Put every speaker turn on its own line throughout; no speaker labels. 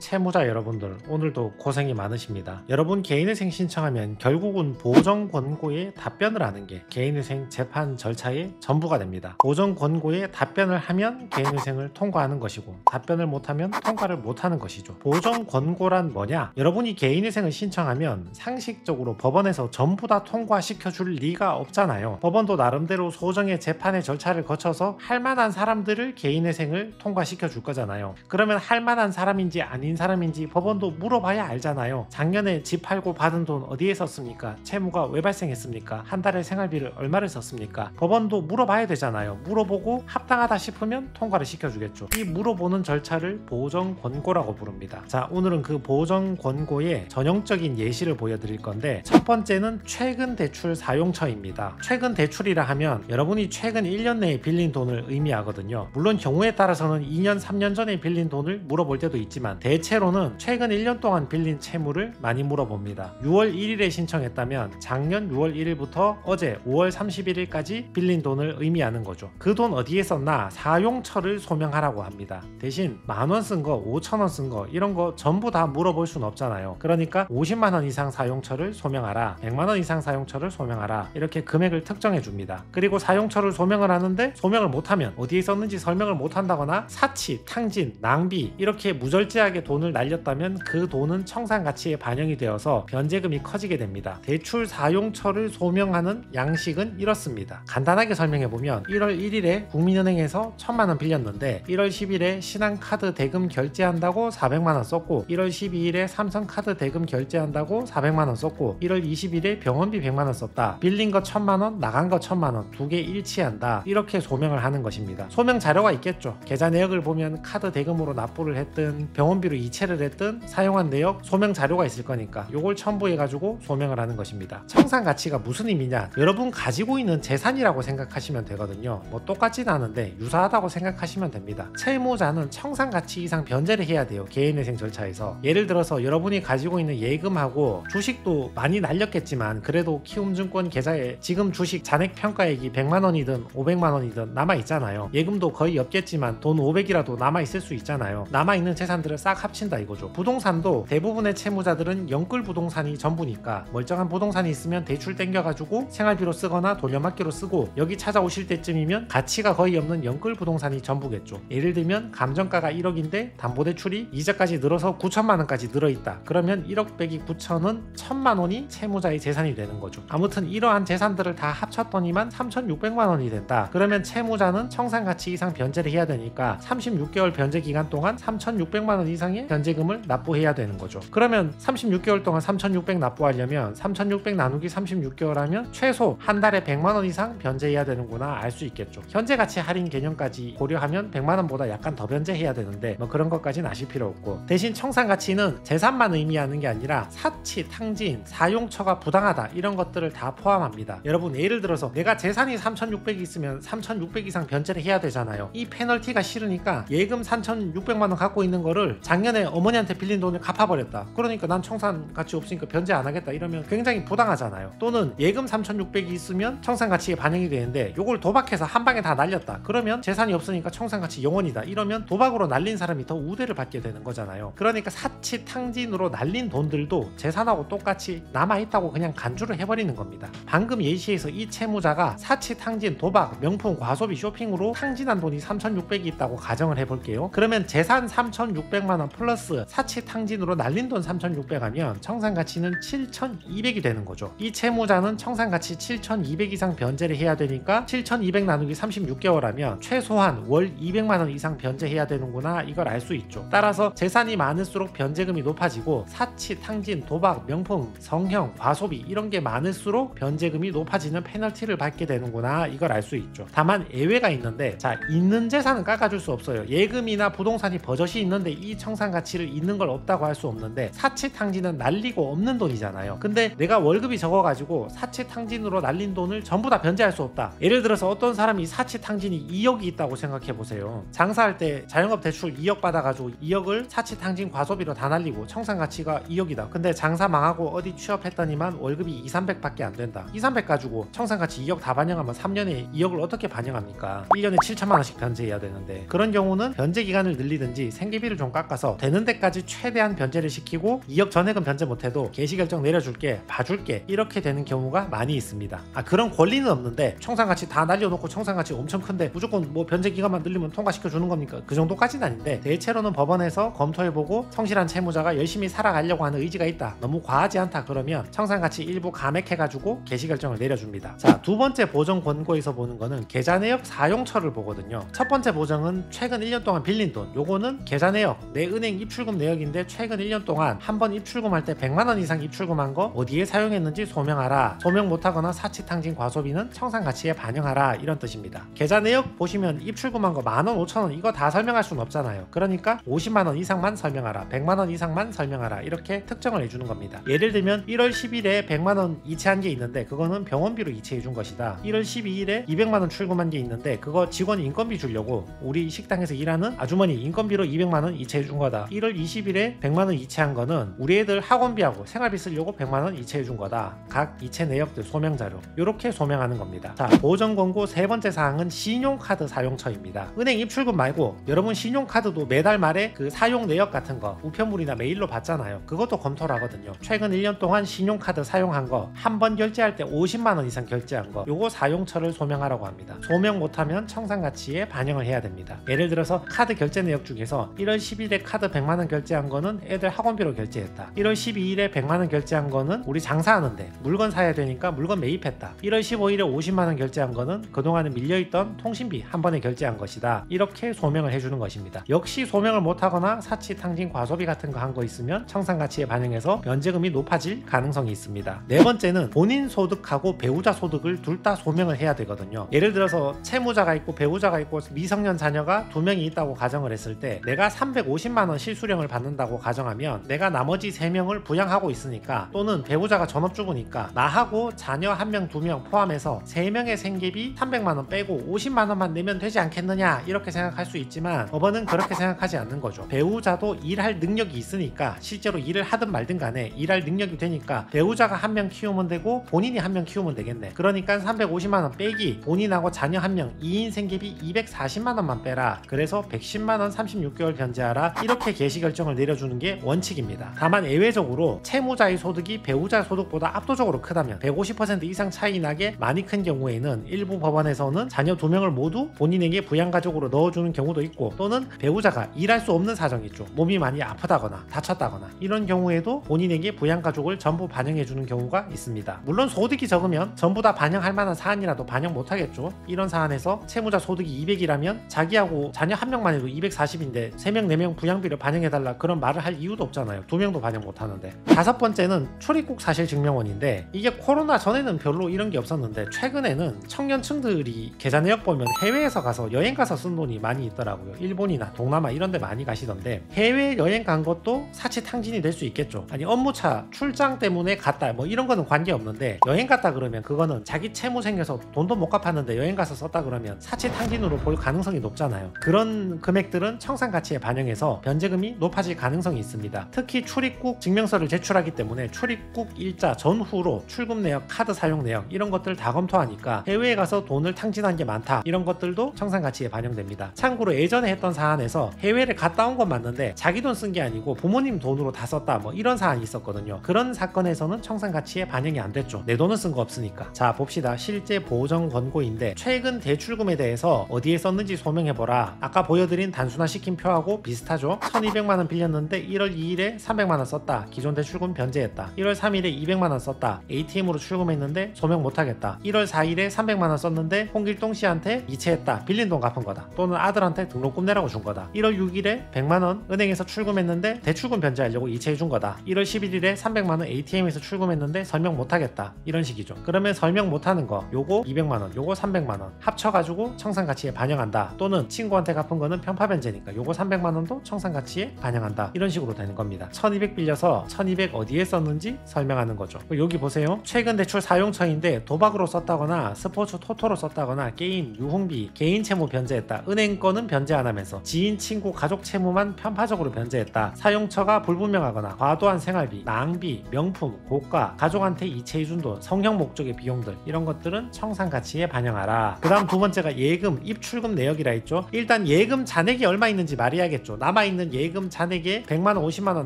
채무자 여러분들, 오늘도 고생이 많으십니다. 여러분 개인회생 신청하면 결국은 보정권고에 답변을 하는 게 개인회생 재판 절차의 전부가 됩니다. 보정권고에 답변을 하면 개인회생을 통과하는 것이고, 답변을 못하면 통과를 못하는 것이죠. 보정권고란 뭐냐? 여러분이 개인회생을 신청하면 상식적으로 법원에서 전부 다 통과시켜줄 리가 없잖아요. 법원도 나름대로 소정의 재판의 절차를 거쳐서 할만한 사람들을 개인회생을 통과시켜 줄 거잖아요. 그러면 할만한 사람인지 아닌 사람인지 법원도 물어봐야 알잖아요. 작년에 집 팔고 받은 돈 어디에 썼습니까? 채무가 왜 발생했습니까? 한 달에 생활비를 얼마를 썼습니까? 법원도 물어봐야 되잖아요. 물어보고 합당하다 싶으면 통과를 시켜주겠죠. 이 물어보는 절차를 보정권고라고 부릅니다. 자, 오늘은 그 보정권고의 전형적인 예시를 보여드릴 건데, 첫 번째는 최근 대출 사용처입니다. 최근 대출이라 하면 여러분이 최근 1년 내에 빌린 돈을 의미하거든요. 물론 경우에 따라서는 2년, 3년 전에 빌린 돈을 물어볼 때도 있지만, 대체로는 최근 1년 동안 빌린 채무를 많이 물어봅니다. 6월 1일에 신청했다면 작년 6월 1일부터 어제 5월 31일까지 빌린 돈을 의미하는 거죠. 그 돈 어디에 썼나? 사용처를 소명하라고 합니다. 대신 10,000원 쓴 거, 5,000원 쓴 거, 이런 거 전부 다 물어볼 수는 없잖아요. 그러니까 50만원 이상 사용처를 소명하라, 100만원 이상 사용처를 소명하라, 이렇게 금액을 특정해 줍니다. 그리고 사용처를 소명을 하는데 소명을 못하면 어디에 썼는지 설명을 못한다거나 사치, 탕진, 낭비 이렇게 무절제하게 돈을 날렸다면 그 돈은 청산가치에 반영이 되어서 변제금이 커지게 됩니다. 대출 사용처를 소명하는 양식은 이렇습니다. 간단하게 설명해보면 1월 1일에 국민은행에서 1,000만원 빌렸는데 1월 10일에 신한카드 대금 결제한다고 400만원 썼고, 1월 12일에 삼성카드 대금 결제한다고 400만원 썼고, 1월 20일에 병원비 100만원 썼다. 빌린 거 1,000만원, 나간 거 1,000만원, 두 개 일치한다. 이렇게 소명을 하는 것입니다. 소명 자료가 있겠죠. 계좌 내역을 보면 카드 대금으로 납부를 했든 병원비로 이체를 했든 사용한 내역, 소명 자료가 있을 거니까 요걸 첨부해가지고 소명을 하는 것입니다. 청산가치가 무슨 의미냐? 여러분 가지고 있는 재산이라고 생각하시면 되거든요. 뭐 똑같진 않은데 유사하다고 생각하시면 됩니다. 채무자는 청산가치 이상 변제를 해야 돼요. 개인회생 절차에서. 예를 들어서 여러분이 가지고 있는 예금하고 주식도 많이 날렸겠지만 그래도 키움증권 계좌에 지금 주식 잔액 평가액이 100만원이든 500만원이든 남아있잖아요. 예금도 거의 없겠지만 돈 500이라도 남아있을 수 있잖아요. 남아있는 재산들을 싹 합친다 이거죠. 부동산도 대부분의 채무자들은 영끌 부동산이 전부니까 멀쩡한 부동산이 있으면 대출 땡겨가지고 생활비로 쓰거나 돌려막기로 쓰고, 여기 찾아오실 때쯤이면 가치가 거의 없는 영끌 부동산이 전부겠죠. 예를 들면 감정가가 1억인데 담보대출이 이자까지 늘어서 9천만원까지 늘어있다. 그러면 1억 빼기 9천은 1,000만원이 채무자의 재산이 되는 거죠. 아무튼 이러한 재산들을 다 합쳤더니만 3,600만원이 된다. 그러면 채무자는 청산가치 이상 변제를 해야 되니까 36개월 변제 기간 동안 3,600만원 이상의 변제금을 납부해야 되는 거죠. 그러면 36개월 동안 3,600 납부하려면 3,600 나누기 36개월 하면 최소 한 달에 100만원 이상 변제해야 되는구나 알 수 있겠죠. 현재가치 할인 개념까지 고려하면 100만원보다 약간 더 변제해야 되는데 뭐 그런 것까지는 아실 필요 없고, 대신 청산가치는 재산만 의미하는 게 아니라 사치, 탕진, 사용처가 부당하다 이런 것들을 다 포함합니다. 여러분 예를 들어서 내가 재산이 3,600이 있으면 3,600 이상 변제를 해야 되잖아요. 이 페널티가 싫으니까 예금 3,600만원 갖고 있는 거를 작년에 어머니한테 빌린 돈을 갚아버렸다. 그러니까 난 청산가치 없으니까 변제 안 하겠다 이러면 굉장히 부당하잖아요. 또는 예금 3,600이 있으면 청산가치에 반영이 되는데 요걸 도박해서 한 방에 다 날렸다. 그러면 재산이 없으니까 청산가치 0원이다. 이러면 도박으로 날린 사람이 더 우대를 받게 되는 거잖아요. 그러니까 사치, 탕진으로 날린 돈들도 재산하고 똑같이 남아있다고 그냥 간주를 해버리는 겁니다. 방금 예시에서 이 채무자가 사치, 탕진, 도박, 명품, 과소비, 쇼핑으로 탕진한 돈이 3,600이 있다고 가정을 해볼게요. 그러면 재산 3,600만원 플러스 사치, 탕진으로 날린 돈 3,600 하면 청산가치는 7,200이 되는 거죠. 이 채무자는 청산가치 7,200 이상 변제를 해야 되니까 7,200 나누기 36개월 하면 최소한 월 200만원 이상 변제해야 되는구나 이걸 알 수 있죠. 따라서 재산이 많을수록 변제금이 높아지고 사치, 탕진, 도박, 명품, 성형, 과소비 이런 게 많을수록 변제금이 높아지는 페널티를 받게 되는구나 이걸 알 수 있죠. 다만 예외가 있는데, 자, 있는 재산은 깎아줄 수 없어요. 예금이나 부동산이 버젓이 있는데 이 청산가치를 있는 걸 없다고 할 수 없는데, 사치, 탕진은 날리고 없는 돈이잖아요. 근데 내가 월급이 적어가지고 사치, 탕진으로 날린 돈을 전부 다 변제할 수 없다. 예를 들어서 어떤 사람이 사치, 탕진이 2억이 있다고 생각해보세요. 장사할 때 자영업 대출 2억 받아가지고 2억을 사치, 탕진, 과소비로 다 날리고 청산가치가 2억이다. 근데 장사 망하고 어디 취업했더니만 월급이 2, 300밖에 안 된다. 2, 300 가지고 청산가치 2억 다 반영하면 3년에 2억을 어떻게 반영합니까? 1년에 7천만원씩 변제해야 되는데, 그런 경우는 변제 기간을 늘리든지 생계비를 좀 깎아서 해서 되는 데까지 최대한 변제를 시키고 2억 전액은 변제 못해도 개시결정 내려줄게, 봐줄게 이렇게 되는 경우가 많이 있습니다. 그런 권리는 없는데 청산가치 다 날려놓고 청산가치 엄청 큰데 무조건 뭐 변제 기간만 늘리면 통과시켜주는 겁니까? 그 정도까지는 아닌데 대체로는 법원에서 검토해보고 성실한 채무자가 열심히 살아가려고 하는 의지가 있다, 너무 과하지 않다 그러면 청산가치 일부 감액해가지고 개시결정을 내려줍니다. 자, 두 번째 보정 권고에서 보는 거는 계좌 내역 사용처를 보거든요. 첫 번째 보정은 최근 1년 동안 빌린 돈, 요거는 계좌 내역, 내 은행 입출금 내역인데 최근 1년 동안 한 번 입출금할 때 100만원 이상 입출금한 거 어디에 사용했는지 소명하라, 소명 못하거나 사치탕진 과소비는 청산가치에 반영하라, 이런 뜻입니다. 계좌 내역 보시면 입출금한 거 만원, 5천원 이거 다 설명할 수는 없잖아요. 그러니까 50만원 이상만 설명하라, 100만원 이상만 설명하라, 이렇게 특정을 해주는 겁니다. 예를 들면 1월 10일에 100만원 이체한 게 있는데 그거는 병원비로 이체해 준 것이다. 1월 12일에 200만원 출금한 게 있는데 그거 직원 인건비 주려고 우리 식당에서 일하는 아주머니 인건비로 200만원 이체해 준 거다. 1월 20일에 100만원 이체한 거는 우리 애들 학원비하고 생활비 쓰려고 100만원 이체해 준 거다. 각 이체 내역들 소명자료 이렇게 소명하는 겁니다. 자, 보정 권고 세 번째 사항은 신용카드 사용처입니다. 은행 입출금 말고 여러분 신용카드도 매달 말에 그 사용 내역 같은 거 우편물이나 메일로 받잖아요. 그것도 검토를 하거든요. 최근 1년 동안 신용카드 사용한 거, 한 번 결제할 때 50만원 이상 결제한 거, 요거 사용처를 소명하라고 합니다. 소명 못하면 청산가치에 반영을 해야 됩니다. 예를 들어서 카드 결제 내역 중에서 1월 10일에 카드 100만원 결제한 거는 애들 학원비로 결제했다. 1월 12일에 100만원 결제한 거는 우리 장사하는데 물건 사야 되니까 물건 매입했다. 1월 15일에 50만원 결제한 거는 그동안에 밀려있던 통신비 한 번에 결제한 것이다. 이렇게 소명을 해주는 것입니다. 역시 소명을 못하거나 사치, 탕진, 과소비 같은 거 한 거 있으면 청산가치에 반영해서 변제금이 높아질 가능성이 있습니다. 네 번째는 본인 소득하고 배우자 소득을 둘 다 소명을 해야 되거든요. 예를 들어서 채무자가 있고 배우자가 있고 미성년 자녀가 2명이 있다고 가정을 했을 때 내가 350만원 실수령을 받는다고 가정하면 내가 나머지 3명을 부양하고 있으니까, 또는 배우자가 전업주부니까 나하고 자녀 1명, 2명 포함해서 3명의 생계비 300만원 빼고 50만원만 내면 되지 않겠느냐 이렇게 생각할 수 있지만 법원은 그렇게 생각하지 않는 거죠. 배우자도 일할 능력이 있으니까, 실제로 일을 하든 말든 간에 일할 능력이 되니까 배우자가 1명 키우면 되고 본인이 1명 키우면 되겠네. 그러니까 350만원 빼기 본인하고 자녀 1명 2인 생계비 240만원만 빼라. 그래서 110만원 36개월 변제하라. 이렇게 개시결정을 내려주는 게 원칙입니다. 다만 예외적으로 채무자의 소득이 배우자 소득보다 압도적으로 크다면 150% 이상 차이 나게 많이 큰 경우에는 일부 법원에서는 자녀 2명을 모두 본인에게 부양가족으로 넣어주는 경우도 있고, 또는 배우자가 일할 수 없는 사정이 있죠. 몸이 많이 아프다거나 다쳤다거나 이런 경우에도 본인에게 부양가족을 전부 반영해주는 경우가 있습니다. 물론 소득이 적으면 전부 다 반영할 만한 사안이라도 반영 못하겠죠. 이런 사안에서 채무자 소득이 200이라면 자기하고 자녀 1명만 해도 240인데 3명, 4명 부양비를 반영해달라 그런 말을 할 이유도 없잖아요. 2명도 반영 못하는데. 다섯 번째는 출입국 사실증명원인데, 이게 코로나 전에는 별로 이런 게 없었는데 최근에는 청년층들이 계좌 내역 보면 해외에서 가서 여행 가서 쓴 돈이 많이 있더라고요. 일본이나 동남아 이런 데 많이 가시던데 해외 여행 간 것도 사치 탕진이 될 수 있겠죠. 아니 업무차 출장 때문에 갔다 뭐 이런 거는 관계없는데 여행 갔다 그러면 그거는 자기 채무 생겨서 돈도 못 갚았는데 여행 가서 썼다 그러면 사치 탕진으로 볼 가능성이 높잖아요. 그런 금액들은 청산가치에 반영해서 변제금이 높아질 가능성이 있습니다. 특히 출입국 증명서를 제출하기 때문에 출입국 일자 전후로 출금 내역, 카드 사용 내역 이런 것들 다 검토하니까 해외에 가서 돈을 탕진한 게 많다, 이런 것들도 청산가치에 반영됩니다. 참고로 예전에 했던 사안에서 해외를 갔다 온 건 맞는데 자기 돈 쓴 게 아니고 부모님 돈으로 다 썼다 뭐 이런 사안이 있었거든요. 그런 사건에서는 청산가치에 반영이 안 됐죠. 내 돈은 쓴 거 없으니까. 자, 봅시다. 실제 보정 권고인데 최근 대출금에 대해서 어디에 썼는지 소명해보라. 아까 보여드린 단순화시킨 표하고 비슷하죠. 1200만원 빌렸는데 1월 2일에 300만원 썼다. 기존 대출금 변제했다. 1월 3일에 200만원 썼다. ATM으로 출금했는데 소명 못하겠다. 1월 4일에 300만원 썼는데 홍길동 씨한테 이체했다. 빌린 돈 갚은 거다. 또는 아들한테 등록금 내라고 준 거다. 1월 6일에 100만원 은행에서 출금했는데 대출금 변제하려고 이체해 준 거다. 1월 11일에 300만원 ATM에서 출금했는데 설명 못하겠다. 이런 식이죠. 그러면 설명 못하는 거 요거 200만원, 요거 300만원 합쳐가지고 청산가치에 반영한다. 또는 친구한테 갚은 거는 편파변제니까 요거 300만원도 청산가치에 반영한다. 이런 식으로 되는 겁니다. 1200 빌려서 1200 어디에 썼는지 설명하는 거죠. 여기 보세요. 최근 대출 사용처인데 도박으로 썼다거나 스포츠 토토로 썼다거나 게임, 유흥비, 개인 채무 변제했다. 은행 거는 변제 안 하면서 지인, 친구, 가족 채무만 편파적으로 변제했다. 사용처가 불분명하거나 과도한 생활비, 낭비, 명품, 고가, 가족한테 이체해준 돈, 성형 목적의 비용들 이런 것들은 청산가치에 반영하라. 그 다음 두 번째가 예금, 입출금 내역이라 했죠. 일단 예금 잔액이 얼마 있는지 말해야겠죠. 남아있는 있는 예금 잔액에 100만원 50만원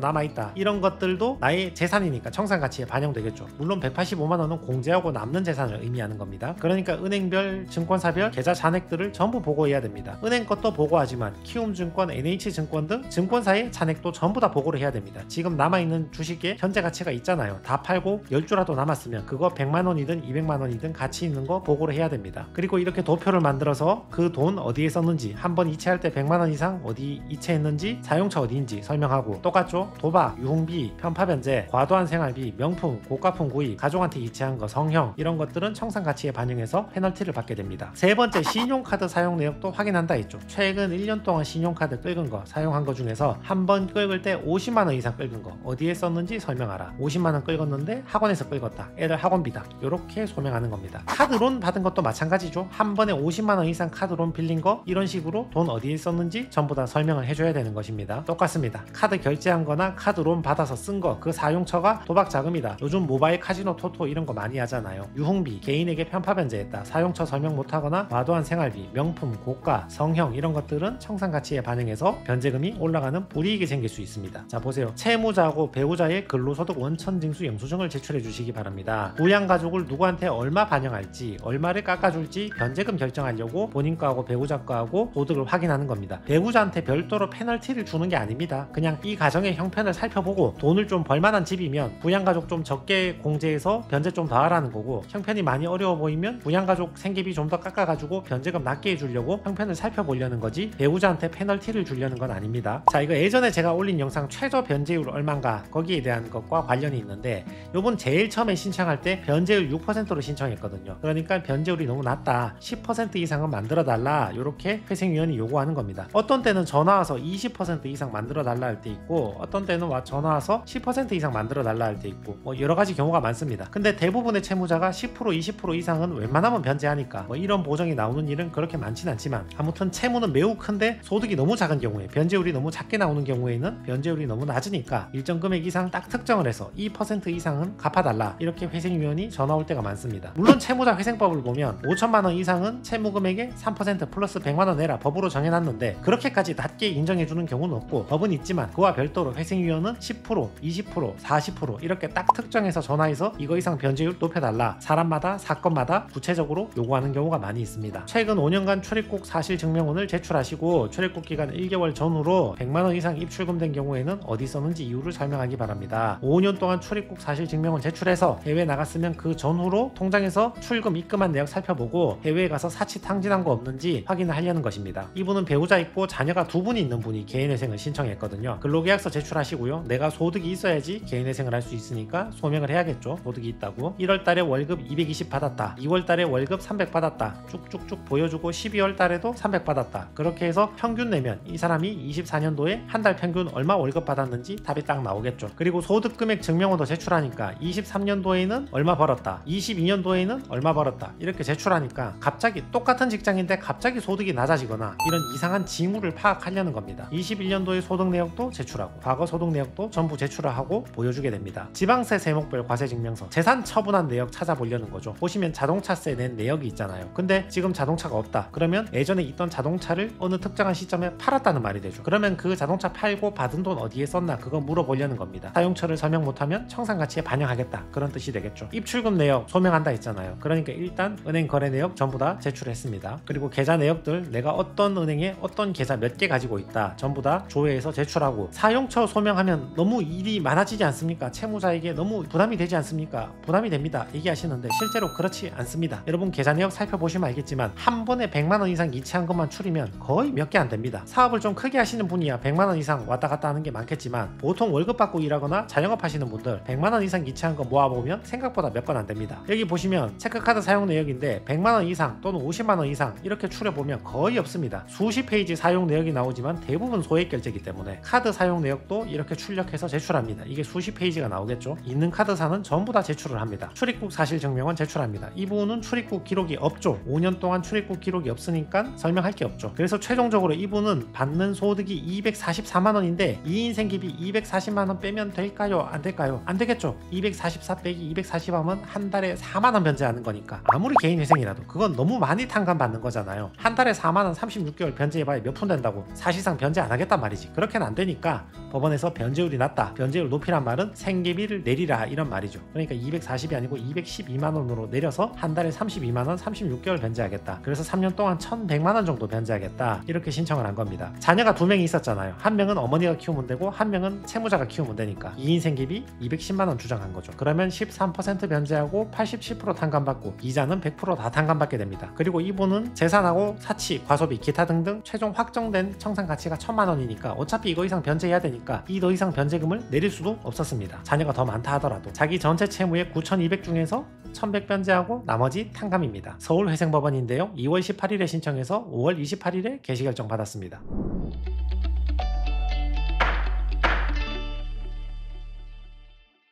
남아있다, 이런 것들도 나의 재산이니까 청산가치에 반영되겠죠. 물론 185만원은 공제하고 남는 재산을 의미하는 겁니다. 그러니까 은행별 증권사별 계좌 잔액들을 전부 보고해야 됩니다. 은행 것도 보고하지만 키움증권, NH증권 등 증권사의 잔액도 전부 다 보고를 해야 됩니다. 지금 남아있는 주식의 현재 가치가 있잖아요. 다 팔고 10주라도 남았으면 그거 100만원이든 200만원이든 가치 있는 거 보고를 해야 됩니다. 그리고 이렇게 도표를 만들어서 그 돈 어디에 썼는지, 한번 이체할 때 100만원 이상 어디 이체했는지, 사용처 어디인지 설명하고, 똑같죠? 도박, 유흥비, 편파변제, 과도한 생활비, 명품, 고가품 구입, 가족한테 이체한 거, 성형, 이런 것들은 청산가치에 반영해서 페널티를 받게 됩니다. 세 번째, 신용카드 사용 내역도 확인한다 했죠. 최근 1년 동안 신용카드 끌은 거, 사용한 거 중에서 한 번 끌을 때 50만원 이상 끌은 거 어디에 썼는지 설명하라. 50만원 끌었는데 학원에서 끌었다, 애들 학원비다, 이렇게 소명하는 겁니다. 카드론 받은 것도 마찬가지죠. 한 번에 50만원 이상 카드론 빌린 거, 이런 식으로 돈 어디에 썼는지 전부 다 설명을 해줘야 되는 것입니다. 똑같습니다. 카드 결제한 거나 카드론 받아서 쓴 거, 그 사용처가 도박 자금이다. 요즘 모바일 카지노, 토토 이런 거 많이 하잖아요. 유흥비, 개인에게 편파변제했다, 사용처 설명 못하거나 과도한 생활비, 명품, 고가, 성형, 이런 것들은 청산가치에 반영해서 변제금이 올라가는 불이익이 생길 수 있습니다. 자, 보세요. 채무자하고 배우자의 근로소득 원천징수 영수증을 제출해 주시기 바랍니다. 부양가족을 누구한테 얼마 반영할지, 얼마를 깎아줄지 변제금 결정하려고 본인 거하고 배우자 거하고 소득을 확인하는 겁니다. 배우자한테 별도로 페널티를 주는 게 아닙니다. 그냥 이 가정의 형편을 살펴보고 돈을 좀 벌만한 집이면 부양가족 좀 적게 공제해서 변제 좀 더 하라는 거고, 형편이 많이 어려워 보이면 부양가족 생계비 좀 더 깎아가지고 변제금 낮게 해주려고 형편을 살펴보려는 거지, 배우자한테 페널티를 주려는 건 아닙니다. 자, 이거 예전에 제가 올린 영상 최저 변제율 얼마인가, 거기에 대한 것과 관련이 있는데, 요번 제일 처음에 신청할 때 변제율 6%로 신청했거든요. 그러니까 변제율이 너무 낮다, 10% 이상은 만들어 달라, 이렇게 회생위원이 요구하는 겁니다. 어떤 때는 전화 와서 20% 이상 만들어 달라 할 때 있고, 어떤 때는 전화 와서 10% 이상 만들어 달라 할 때 있고, 여러 가지 경우가 많습니다. 근데 대부분의 채무자가 10% 20% 이상은 웬만하면 변제하니까 이런 보정이 나오는 일은 그렇게 많진 않지만, 아무튼 채무는 매우 큰데 소득이 너무 작은 경우에, 변제율이 너무 작게 나오는 경우에는 변제율이 너무 낮으니까 일정 금액 이상 딱 특정을 해서 2% 이상은 갚아달라, 이렇게 회생위원이 전화 올 때가 많습니다. 물론 채무자 회생법을 보면 5천만원 이상은 채무금액의 3% 플러스 100만원 내라 법으로 정해놨는데, 그렇게까지 낮게 인정해주는 경우는 없고, 법은 있지만 그와 별도로 회생위원은 10%, 20%, 40% 이렇게 딱 특정해서 전화해서 이거 이상 변제율 높여달라, 사람마다 사건마다 구체적으로 요구하는 경우가 많이 있습니다. 최근 5년간 출입국 사실증명원을 제출하시고 출입국 기간 1개월 전후로 100만원 이상 입출금된 경우에는 어디 썼는지 이유를 설명하기 바랍니다. 5년 동안 출입국 사실증명원 제출해서 해외 나갔으면 그 전후로 통장에서 출금 입금한 내역 살펴보고 해외에 가서 사치 탕진한 거 없는지 확인을 하려는 것입니다. 이분은 배우자 있고 자녀가 2분이 있는 분이 개인회생을 신청했거든요. 근로계약서 제출하시고요. 내가 소득이 있어야지 개인회생을 할 수 있으니까 소명을 해야겠죠. 소득이 있다고. 1월달에 월급 220 받았다, 2월달에 월급 300 받았다, 쭉쭉쭉 보여주고 12월달에도 300 받았다. 그렇게 해서 평균 내면 이 사람이 24년도에 한 달 평균 얼마 월급 받았는지 답이 딱 나오겠죠. 그리고 소득금액 증명원도 제출하니까 23년도에는 얼마 벌었다, 22년도에는 얼마 벌었다, 이렇게 제출하니까 갑자기 똑같은 직장인데 갑자기 소득이 낮아지거나 이런 이상한 징후를 파악하려는 겁니다. 21년도의 소득 내역도 제출하고 과거 소득 내역도 전부 제출하고 보여주게 됩니다. 지방세 세목별 과세증명서, 재산 처분한 내역 찾아보려는 거죠. 보시면 자동차세 낸 내역이 있잖아요. 근데 지금 자동차가 없다, 그러면 예전에 있던 자동차를 어느 특정한 시점에 팔았다는 말이 되죠. 그러면 그 자동차 팔고 받은 돈 어디에 썼나, 그거 물어보려는 겁니다. 사용처를 설명 못하면 청산가치에 반영하겠다, 그런 뜻이 되겠죠. 입출금 내역 소명한다 했잖아요. 그러니까 일단 은행 거래 내역 전부 다 제출했습니다. 그리고 계좌 내역들, 내가 어떤 은행에 어떤 계좌 몇 개 가지고 있다 전부 다 조회해서 제출하고, 사용처 소명하면 너무 일이 많아지지 않습니까? 채무자에게 너무 부담이 되지 않습니까? 부담이 됩니다 얘기하시는데 실제로 그렇지 않습니다. 여러분 계좌 내역 살펴보시면 알겠지만 한 번에 100만원 이상 이체한 것만 추리면 거의 몇 개 안 됩니다. 사업을 좀 크게 하시는 분이야 100만원 이상 왔다 갔다 하는 게 많겠지만, 보통 월급 받고 일하거나 자영업 하시는 분들 100만원 이상 이체한 거 모아보면 생각보다 몇 건 안 됩니다. 여기 보시면 체크카드 사용 내역인데 100만원 이상 또는 50만원 이상 이렇게 추려보면 거의 없습니다. 수십 페이지 사용 내역이 나오지만 대부분 소액 결제이기 때문에 카드 사용 내역도 이렇게 출력해서 제출합니다. 이게 수십 페이지가 나오겠죠. 있는 카드사는 전부 다 제출을 합니다. 출입국 사실증명원 제출합니다. 이분은 출입국 기록이 없죠. 5년 동안 출입국 기록이 없으니까 설명할 게 없죠. 그래서 최종적으로 이분은 받는 소득이 244만원인데 2인 생계비 240만원 빼면 될까요? 안 될까요? 안 되겠죠. 244 빼기 240하면 한 달에 4만원 변제하는 거니까, 아무리 개인회생이라도 그건 너무 많이 탕감받는 거잖아요. 한 달에 4만원 36개월 변제해봐야 몇 푼 된다고. 사실상 변제 안 하겠다 하겠단 말이지. 그렇게는 안 되니까 법원에서 변제율이 낮다, 변제율 높이란 말은 생계비를 내리라 이런 말이죠. 그러니까 240이 아니고 212만원으로 내려서 한 달에 32만원 36개월 변제하겠다. 그래서 3년 동안 1100만원 정도 변제하겠다, 이렇게 신청을 한 겁니다. 자녀가 2명이 있었잖아요. 한 명은 어머니가 키우면 되고 한 명은 채무자가 키우면 되니까 2인 생계비 210만원 주장한 거죠. 그러면 13% 변제하고 87% 탕감받고 이자는 100% 다 탕감받게 됩니다. 그리고 이분은 재산하고 사치, 과소비, 기타 등등 최종 확정된 청산 가치가 1000만원이니까 어차피 이거 이상 변제해야 되니까 이 더 이상 변제금을 내릴 수도 없었습니다. 자녀가 더 많다 하더라도 자기 전체 채무의 9200 중에서 1100 변제하고 나머지 탕감입니다. 서울회생법원인데요. 2월 18일에 신청해서 5월 28일에 개시결정 받았습니다.